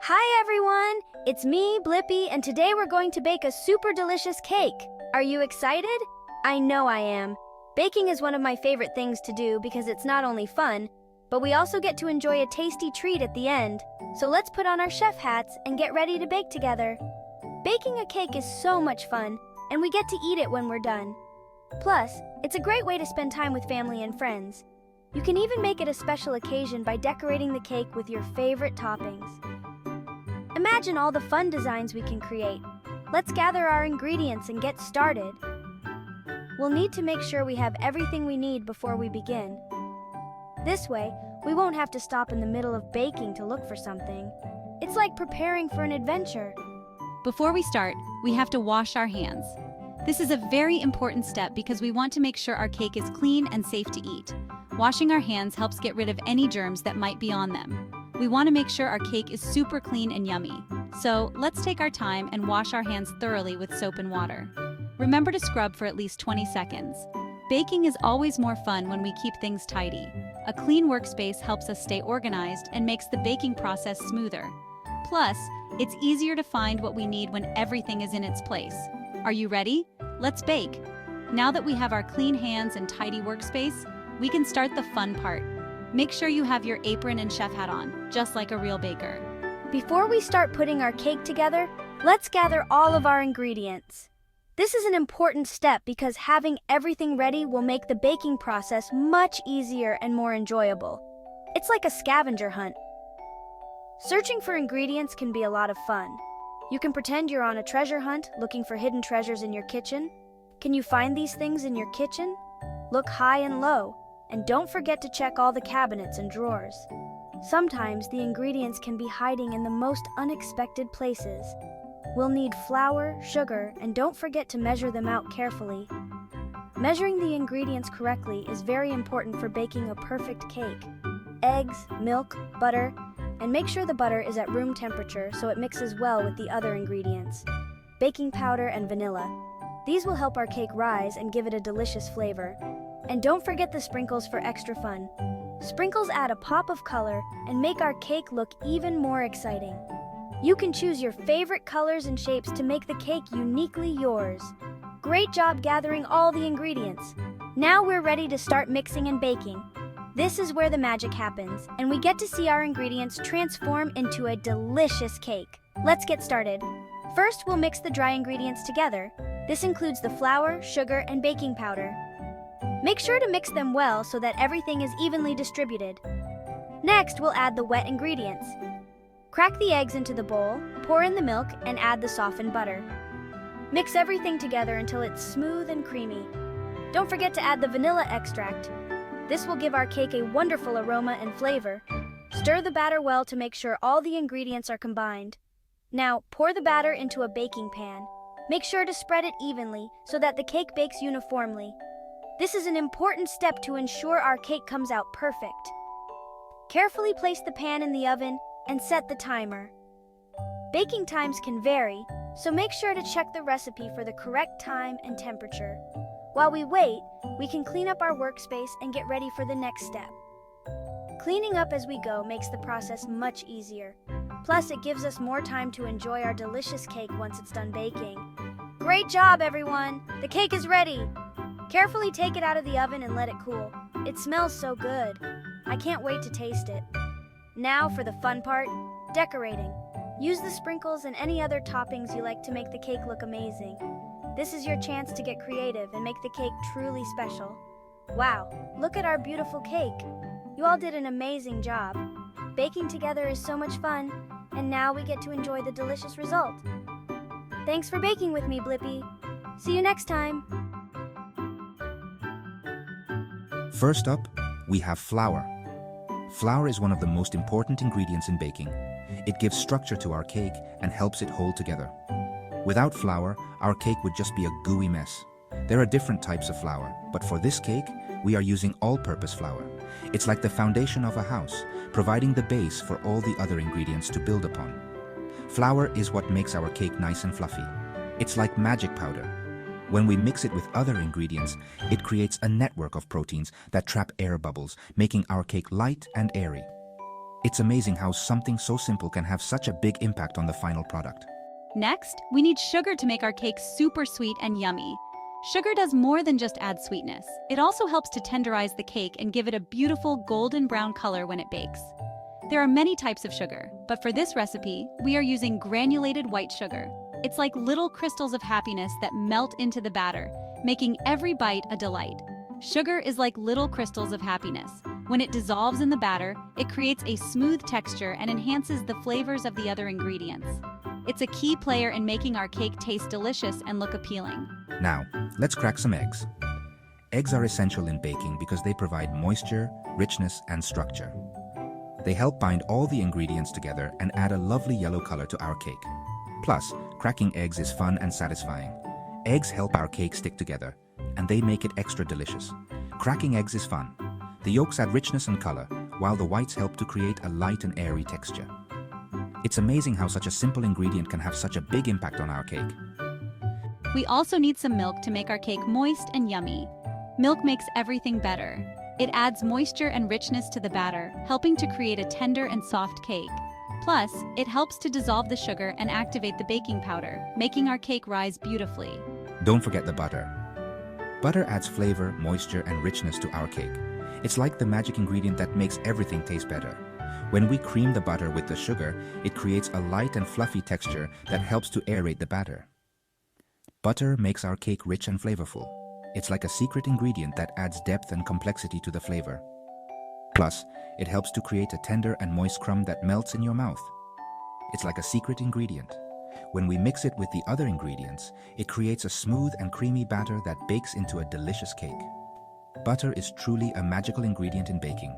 Hi everyone! It's me, Blippi, and today we're going to bake a super delicious cake. Are you excited? I know I am. Baking is one of my favorite things to do because it's not only fun, but we also get to enjoy a tasty treat at the end. So let's put on our chef hats and get ready to bake together. Baking a cake is so much fun, and we get to eat it when we're done. Plus, it's a great way to spend time with family and friends. You can even make it a special occasion by decorating the cake with your favorite toppings. Imagine all the fun designs we can create. Let's gather our ingredients and get started. We'll need to make sure we have everything we need before we begin. This way, we won't have to stop in the middle of baking to look for something. It's like preparing for an adventure. Before we start, we have to wash our hands. This is a very important step because we want to make sure our cake is clean and safe to eat. Washing our hands helps get rid of any germs that might be on them. We want to make sure our cake is super clean and yummy. So let's take our time and wash our hands thoroughly with soap and water. Remember to scrub for at least 20 seconds. Baking is always more fun when we keep things tidy. A clean workspace helps us stay organized and makes the baking process smoother. Plus, it's easier to find what we need when everything is in its place. Are you ready? Let's bake! Now that we have our clean hands and tidy workspace, we can start the fun part. Make sure you have your apron and chef hat on, just like a real baker. Before we start putting our cake together, let's gather all of our ingredients. This is an important step because having everything ready will make the baking process much easier and more enjoyable. It's like a scavenger hunt. Searching for ingredients can be a lot of fun. You can pretend you're on a treasure hunt, looking for hidden treasures in your kitchen. Can you find these things in your kitchen? Look high and low. And don't forget to check all the cabinets and drawers. Sometimes the ingredients can be hiding in the most unexpected places. We'll need flour, sugar, and don't forget to measure them out carefully. Measuring the ingredients correctly is very important for baking a perfect cake. Eggs, milk, butter, and make sure the butter is at room temperature so it mixes well with the other ingredients. Baking powder and vanilla. These will help our cake rise and give it a delicious flavor. And don't forget the sprinkles for extra fun. Sprinkles add a pop of color and make our cake look even more exciting. You can choose your favorite colors and shapes to make the cake uniquely yours. Great job gathering all the ingredients. Now we're ready to start mixing and baking. This is where the magic happens, and we get to see our ingredients transform into a delicious cake. Let's get started. First, we'll mix the dry ingredients together. This includes the flour, sugar, and baking powder. Make sure to mix them well so that everything is evenly distributed. Next, we'll add the wet ingredients. Crack the eggs into the bowl, pour in the milk, and add the softened butter. Mix everything together until it's smooth and creamy. Don't forget to add the vanilla extract. This will give our cake a wonderful aroma and flavor. Stir the batter well to make sure all the ingredients are combined. Now, pour the batter into a baking pan. Make sure to spread it evenly so that the cake bakes uniformly. This is an important step to ensure our cake comes out perfect. Carefully place the pan in the oven and set the timer. Baking times can vary, so make sure to check the recipe for the correct time and temperature. While we wait, we can clean up our workspace and get ready for the next step. Cleaning up as we go makes the process much easier. Plus, it gives us more time to enjoy our delicious cake once it's done baking. Great job, everyone! The cake is ready! Carefully take it out of the oven and let it cool. It smells so good. I can't wait to taste it. Now for the fun part, decorating. Use the sprinkles and any other toppings you like to make the cake look amazing. This is your chance to get creative and make the cake truly special. Wow, look at our beautiful cake. You all did an amazing job. Baking together is so much fun, and now we get to enjoy the delicious result. Thanks for baking with me, Blippi. See you next time. First up, we have flour. Flour is one of the most important ingredients in baking. It gives structure to our cake and helps it hold together. Without flour, our cake would just be a gooey mess. There are different types of flour, but for this cake, we are using all-purpose flour. It's like the foundation of a house, providing the base for all the other ingredients to build upon. Flour is what makes our cake nice and fluffy. It's like magic powder. When we mix it with other ingredients, it creates a network of proteins that trap air bubbles, making our cake light and airy. It's amazing how something so simple can have such a big impact on the final product. Next, we need sugar to make our cake super sweet and yummy. Sugar does more than just add sweetness. It also helps to tenderize the cake and give it a beautiful golden brown color when it bakes. There are many types of sugar, but for this recipe, we are using granulated white sugar. It's like little crystals of happiness that melt into the batter, making every bite a delight. Sugar is like little crystals of happiness. When it dissolves in the batter, it creates a smooth texture and enhances the flavors of the other ingredients. It's a key player in making our cake taste delicious and look appealing. Now, let's crack some eggs. Eggs are essential in baking because they provide moisture, richness, and structure. They help bind all the ingredients together and add a lovely yellow color to our cake. Plus, cracking eggs is fun and satisfying. Eggs help our cake stick together, and they make it extra delicious. Cracking eggs is fun. The yolks add richness and color, while the whites help to create a light and airy texture. It's amazing how such a simple ingredient can have such a big impact on our cake. We also need some milk to make our cake moist and yummy. Milk makes everything better. It adds moisture and richness to the batter, helping to create a tender and soft cake. Plus, it helps to dissolve the sugar and activate the baking powder, making our cake rise beautifully. Don't forget the butter. Butter adds flavor, moisture, and richness to our cake. It's like the magic ingredient that makes everything taste better. When we cream the butter with the sugar, it creates a light and fluffy texture that helps to aerate the batter. Butter makes our cake rich and flavorful. It's like a secret ingredient that adds depth and complexity to the flavor. Plus, it helps to create a tender and moist crumb that melts in your mouth. It's like a secret ingredient. When we mix it with the other ingredients, it creates a smooth and creamy batter that bakes into a delicious cake. Butter is truly a magical ingredient in baking.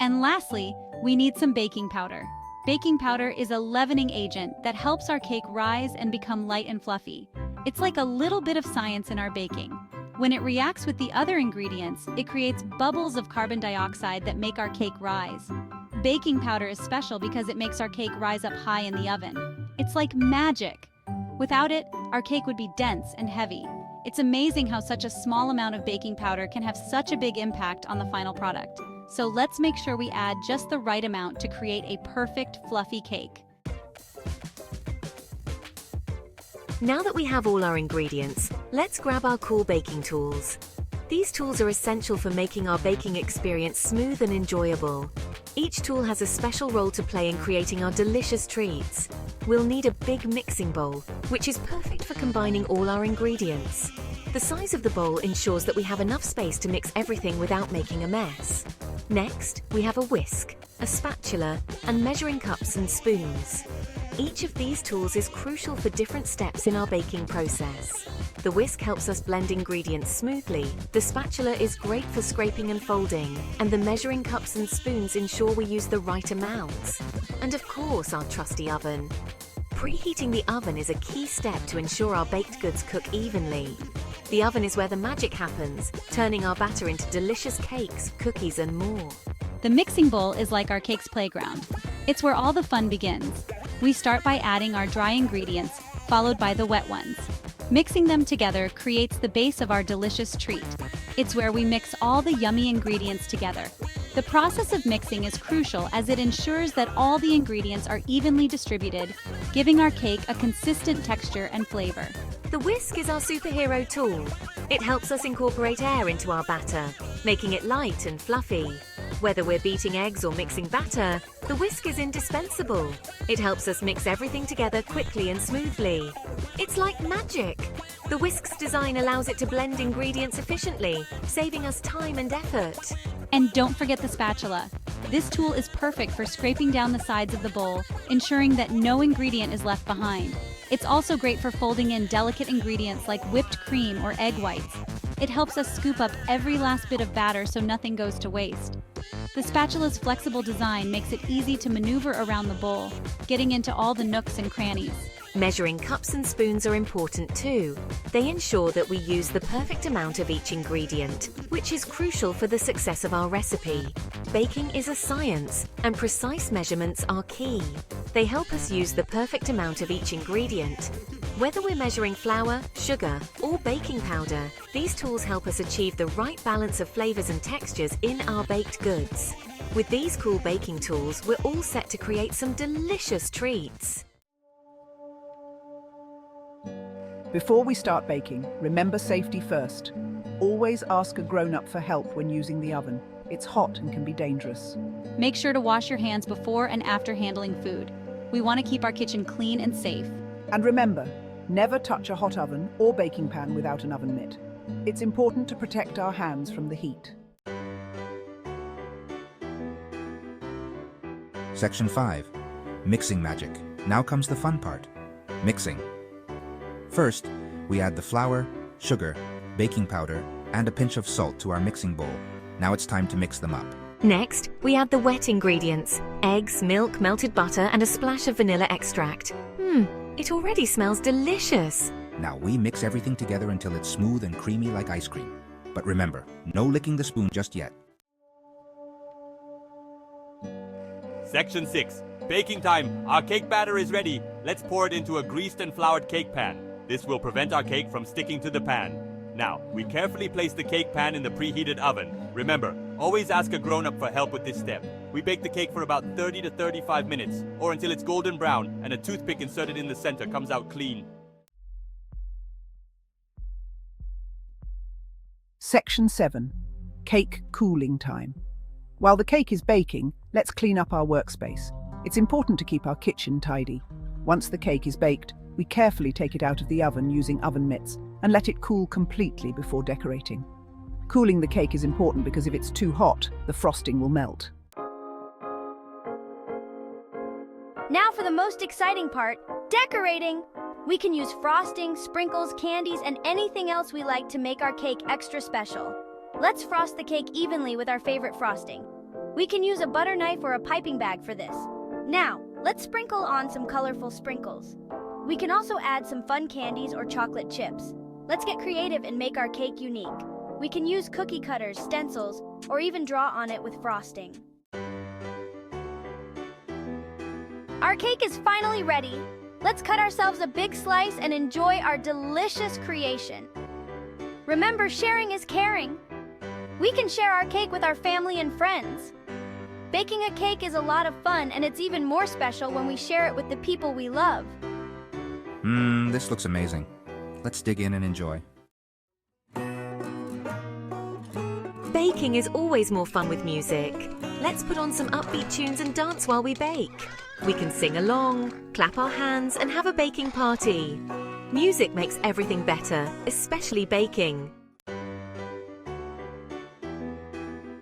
And lastly, we need some baking powder. Baking powder is a leavening agent that helps our cake rise and become light and fluffy. It's like a little bit of science in our baking. When it reacts with the other ingredients, it creates bubbles of carbon dioxide that make our cake rise. Baking powder is special because it makes our cake rise up high in the oven. It's like magic. Without it, our cake would be dense and heavy. It's amazing how such a small amount of baking powder can have such a big impact on the final product. So let's make sure we add just the right amount to create a perfect fluffy cake. Now that we have all our ingredients, let's grab our cool baking tools. These tools are essential for making our baking experience smooth and enjoyable. Each tool has a special role to play in creating our delicious treats. We'll need a big mixing bowl, which is perfect for combining all our ingredients. The size of the bowl ensures that we have enough space to mix everything without making a mess. Next, we have a whisk, a spatula, and measuring cups and spoons. Each of these tools is crucial for different steps in our baking process. The whisk helps us blend ingredients smoothly, the spatula is great for scraping and folding, and the measuring cups and spoons ensure we use the right amounts. And of course, our trusty oven. Preheating the oven is a key step to ensure our baked goods cook evenly. The oven is where the magic happens, turning our batter into delicious cakes, cookies, and more. The mixing bowl is like our cake's playground. It's where all the fun begins. We start by adding our dry ingredients, followed by the wet ones. Mixing them together creates the base of our delicious treat. It's where we mix all the yummy ingredients together. The process of mixing is crucial as it ensures that all the ingredients are evenly distributed, giving our cake a consistent texture and flavor. The whisk is our superhero tool. It helps us incorporate air into our batter, making it light and fluffy. Whether we're beating eggs or mixing batter, the whisk is indispensable. It helps us mix everything together quickly and smoothly. It's like magic. The whisk's design allows it to blend ingredients efficiently, saving us time and effort. And don't forget the spatula. This tool is perfect for scraping down the sides of the bowl, ensuring that no ingredient is left behind. It's also great for folding in delicate ingredients like whipped cream or egg whites. It helps us scoop up every last bit of batter so nothing goes to waste. The spatula's flexible design makes it easy to maneuver around the bowl, getting into all the nooks and crannies. Measuring cups and spoons are important too. They ensure that we use the perfect amount of each ingredient, which is crucial for the success of our recipe. Baking is a science, and precise measurements are key. They help us use the perfect amount of each ingredient. Whether we're measuring flour, sugar, or baking powder, these tools help us achieve the right balance of flavors and textures in our baked goods. With these cool baking tools, we're all set to create some delicious treats. Before we start baking, remember safety first. Always ask a grown-up for help when using the oven. It's hot and can be dangerous. Make sure to wash your hands before and after handling food. We want to keep our kitchen clean and safe. And remember, never touch a hot oven or baking pan without an oven mitt. It's important to protect our hands from the heat. Section 5. Mixing magic. Now comes the fun part. Mixing. First, we add the flour, sugar, baking powder, and a pinch of salt to our mixing bowl. Now it's time to mix them up. Next, we add the wet ingredients: eggs, milk, melted butter, and a splash of vanilla extract. It already smells delicious. Now we mix everything together until it's smooth and creamy like ice cream. But remember, no licking the spoon just yet. Section 6. Baking time. Our cake batter is ready. Let's pour it into a greased and floured cake pan. This will prevent our cake from sticking to the pan. Now, we carefully place the cake pan in the preheated oven. Remember, always ask a grown-up for help with this step. We bake the cake for about 30 to 35 minutes, or until it's golden brown and a toothpick inserted in the center comes out clean. Section 7. Cake cooling time. While the cake is baking, let's clean up our workspace. It's important to keep our kitchen tidy. Once the cake is baked, we carefully take it out of the oven using oven mitts and let it cool completely before decorating. Cooling the cake is important because if it's too hot, the frosting will melt. Now for the most exciting part, decorating! We can use frosting, sprinkles, candies, and anything else we like to make our cake extra special. Let's frost the cake evenly with our favorite frosting. We can use a butter knife or a piping bag for this. Now, let's sprinkle on some colorful sprinkles. We can also add some fun candies or chocolate chips. Let's get creative and make our cake unique. We can use cookie cutters, stencils, or even draw on it with frosting. Our cake is finally ready. Let's cut ourselves a big slice and enjoy our delicious creation. Remember, sharing is caring. We can share our cake with our family and friends. Baking a cake is a lot of fun, and it's even more special when we share it with the people we love. This looks amazing. Let's dig in and enjoy. Baking is always more fun with music. Let's put on some upbeat tunes and dance while we bake. We can sing along, clap our hands, and have a baking party. Music makes everything better, especially baking.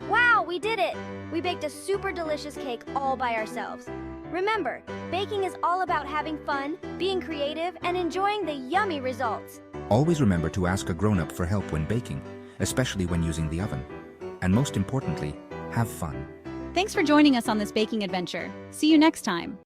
Wow, we did it! We baked a super delicious cake all by ourselves. Remember, baking is all about having fun, being creative, and enjoying the yummy results. Always remember to ask a grown-up for help when baking, especially when using the oven. And most importantly, have fun. Thanks for joining us on this baking adventure. See you next time.